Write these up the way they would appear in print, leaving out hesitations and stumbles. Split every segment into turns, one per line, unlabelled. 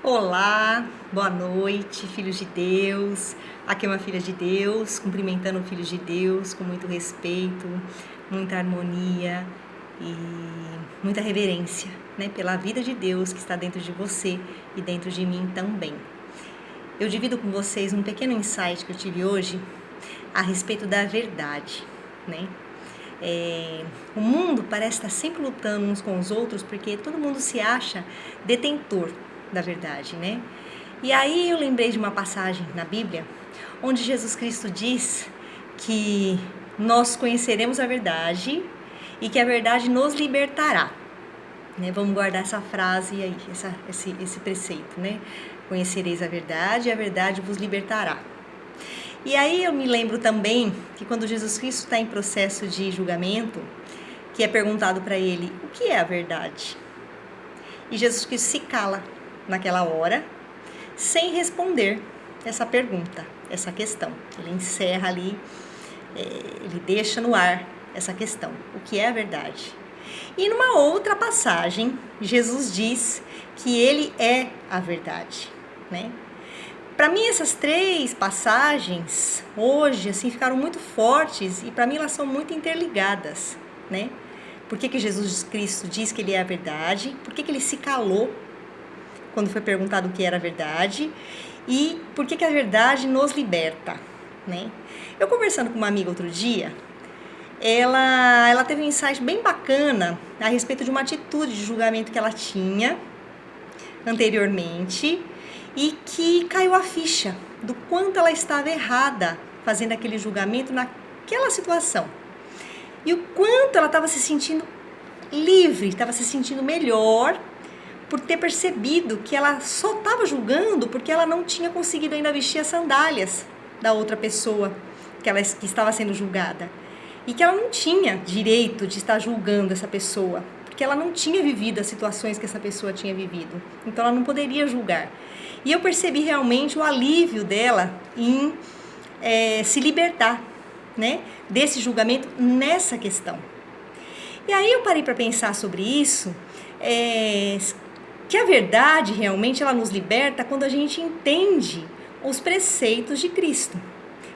Olá, boa noite, filhos de Deus. Aqui é uma filha de Deus, cumprimentando filhos de Deus com muito respeito, muita harmonia e muita reverência, pela vida de Deus que está dentro de você e dentro de mim também. Eu divido com vocês um pequeno insight que eu tive hoje a respeito da verdade, O mundo parece estar sempre lutando uns com os outros porque todo mundo se acha detentor da verdade, E aí eu lembrei de uma passagem na Bíblia onde Jesus Cristo diz que nós conheceremos a verdade e que a verdade nos libertará. Vamos guardar essa frase aí, esse preceito, Conhecereis a verdade e a verdade vos libertará. E aí eu me lembro também que quando Jesus Cristo está em processo de julgamento, que é perguntado para ele, o que é a verdade? E Jesus Cristo se cala naquela hora, sem responder essa pergunta, essa questão. Ele encerra ali, ele deixa no ar essa questão, o que é a verdade? E numa outra passagem, Jesus diz que ele é a verdade, Para mim, essas três passagens, hoje, ficaram muito fortes e para mim elas são muito interligadas, Por que Jesus Cristo diz que ele é a verdade? Por que ele se calou quando foi perguntado o que era a verdade? E por que a verdade nos liberta, Eu conversando com uma amiga outro dia, ela teve um insight bem bacana a respeito de uma atitude de julgamento que ela tinha anteriormente e que caiu a ficha do quanto ela estava errada fazendo aquele julgamento naquela situação. E o quanto ela estava se sentindo livre, estava se sentindo melhor por ter percebido que ela só estava julgando porque ela não tinha conseguido ainda vestir as sandálias da outra pessoa que estava sendo julgada. E que ela não tinha direito de estar julgando essa pessoa, porque ela não tinha vivido as situações que essa pessoa tinha vivido. Então ela não poderia julgar. E eu percebi realmente o alívio dela em se libertar, desse julgamento nessa questão. E aí eu parei para pensar sobre isso, que a verdade realmente ela nos liberta quando a gente entende os preceitos de Cristo.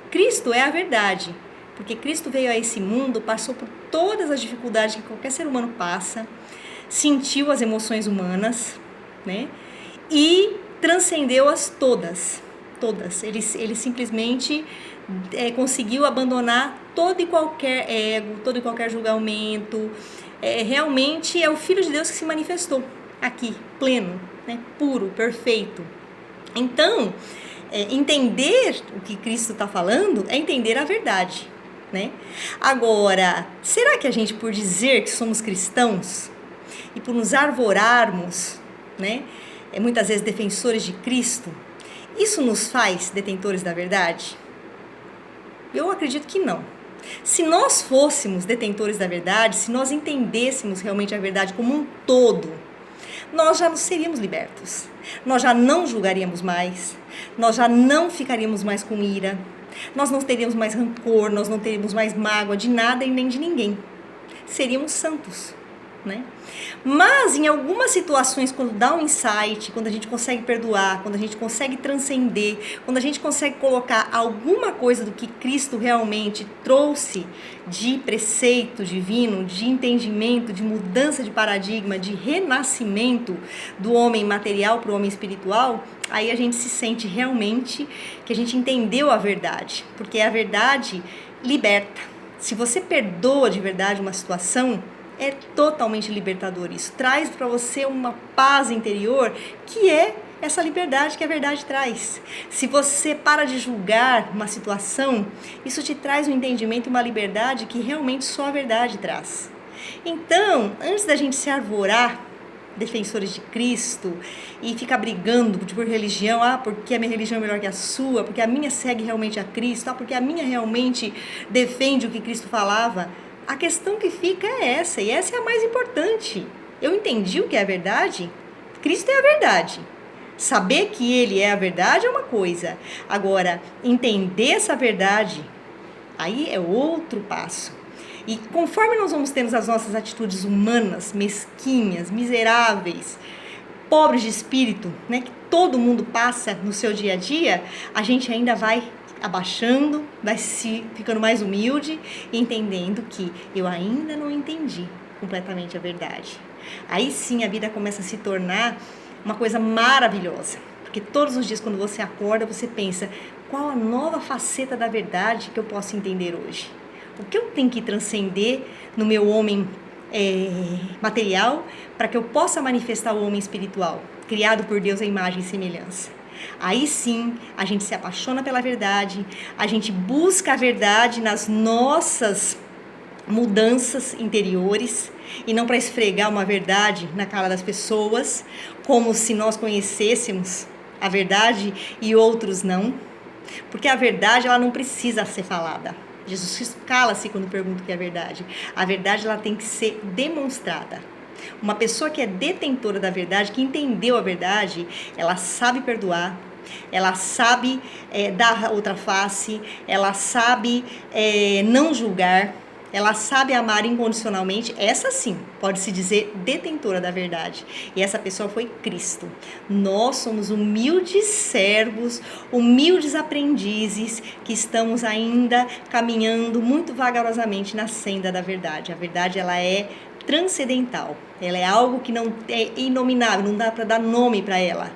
Cristo é a verdade, porque Cristo veio a esse mundo, passou por todas as dificuldades que qualquer ser humano passa, sentiu as emoções humanas, e transcendeu-as todas. Ele simplesmente conseguiu abandonar todo e qualquer ego, todo e qualquer julgamento. Realmente é o Filho de Deus que se manifestou aqui, pleno, puro, perfeito. Então, entender o que Cristo está falando é entender a verdade, Agora, será que a gente, por dizer que somos cristãos e por nos arvorarmos, muitas vezes defensores de Cristo, isso nos faz detentores da verdade? Eu acredito que não. Se nós fôssemos detentores da verdade, se nós entendêssemos realmente a verdade como um todo, nós já seríamos libertos. Nós já não julgaríamos mais, nós já não ficaríamos mais com ira, nós não teríamos mais rancor, nós não teríamos mais mágoa de nada e nem de ninguém. Seríamos santos, Mas em algumas situações, quando dá um insight, quando a gente consegue perdoar, quando a gente consegue transcender, quando a gente consegue colocar alguma coisa do que Cristo realmente trouxe de preceito divino, de entendimento, de mudança de paradigma, de renascimento do homem material para o homem espiritual, aí a gente se sente realmente que a gente entendeu a verdade, porque a verdade liberta. Se você perdoa de verdade uma situação, é totalmente libertador. Isso traz para você uma paz interior, que é essa liberdade que a verdade traz. Se você para de julgar uma situação, isso te traz um entendimento e uma liberdade que realmente só a verdade traz. Então, antes da gente se arvorar, defensores de Cristo, e ficar brigando por religião, porque a minha religião é melhor que a sua, porque a minha segue realmente a Cristo, porque a minha realmente defende o que Cristo falava, a questão que fica é essa, e essa é a mais importante. Eu entendi o que é a verdade? Cristo é a verdade. Saber que ele é a verdade é uma coisa. Agora, entender essa verdade, aí é outro passo. E conforme nós vamos tendo as nossas atitudes humanas, mesquinhas, miseráveis, pobres de espírito, todo mundo passa no seu dia a dia, a gente ainda vai abaixando, vai se ficando mais humilde, entendendo que eu ainda não entendi completamente a verdade. Aí sim a vida começa a se tornar uma coisa maravilhosa, porque todos os dias quando você acorda, você pensa, qual a nova faceta da verdade que eu posso entender hoje? O que eu tenho que transcender no meu homem material para que eu possa manifestar o homem espiritual, criado por Deus à imagem e semelhança? Aí sim, a gente se apaixona pela verdade, a gente busca a verdade nas nossas mudanças interiores e não para esfregar uma verdade na cara das pessoas, como se nós conhecêssemos a verdade e outros não, porque a verdade ela não precisa ser falada. Jesus cala-se quando pergunta o que é verdade. A verdade ela tem que ser demonstrada. Uma pessoa que é detentora da verdade, que entendeu a verdade, ela sabe perdoar, ela sabe dar outra face, ela sabe não julgar, ela sabe amar incondicionalmente. Essa sim, pode-se dizer detentora da verdade. E essa pessoa foi Cristo. Nós somos humildes servos, humildes aprendizes, que estamos ainda caminhando muito vagarosamente na senda da verdade. A verdade ela é transcendental. Ela é algo que não é inominável, não dá para dar nome para ela.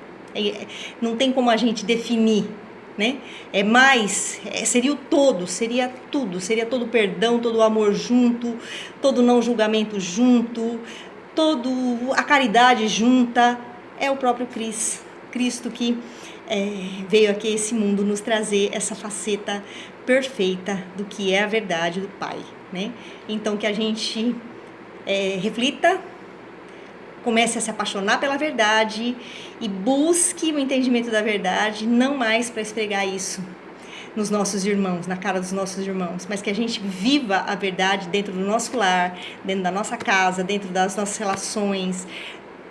Não tem como a gente definir, né? Seria o todo, seria tudo, seria todo o perdão, todo o amor junto, todo o não julgamento junto, toda a caridade junta. É o próprio Cristo que veio aqui a esse mundo nos trazer essa faceta perfeita do que é a verdade do Pai, né? Então que a gente reflita, comece a se apaixonar pela verdade e busque o entendimento da verdade, não mais para esfregar isso nos nossos irmãos, na cara dos nossos irmãos, mas que a gente viva a verdade dentro do nosso lar, dentro da nossa casa, dentro das nossas relações,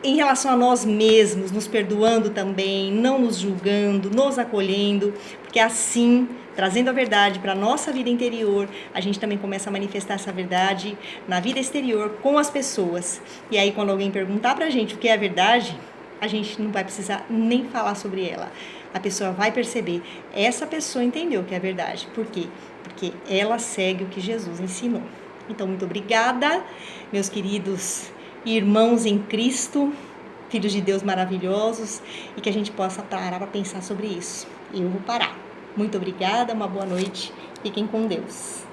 em relação a nós mesmos, nos perdoando também, não nos julgando, nos acolhendo, porque assim, trazendo a verdade para a nossa vida interior, a gente também começa a manifestar essa verdade na vida exterior com as pessoas. E aí quando alguém perguntar pra gente o que é a verdade, a gente não vai precisar nem falar sobre ela. A pessoa vai perceber, essa pessoa entendeu o que é a verdade. Por quê? Porque ela segue o que Jesus ensinou. Então, muito obrigada, meus queridos irmãos em Cristo, filhos de Deus maravilhosos, e que a gente possa parar para pensar sobre isso. Eu vou parar. Muito obrigada, uma boa noite, fiquem com Deus.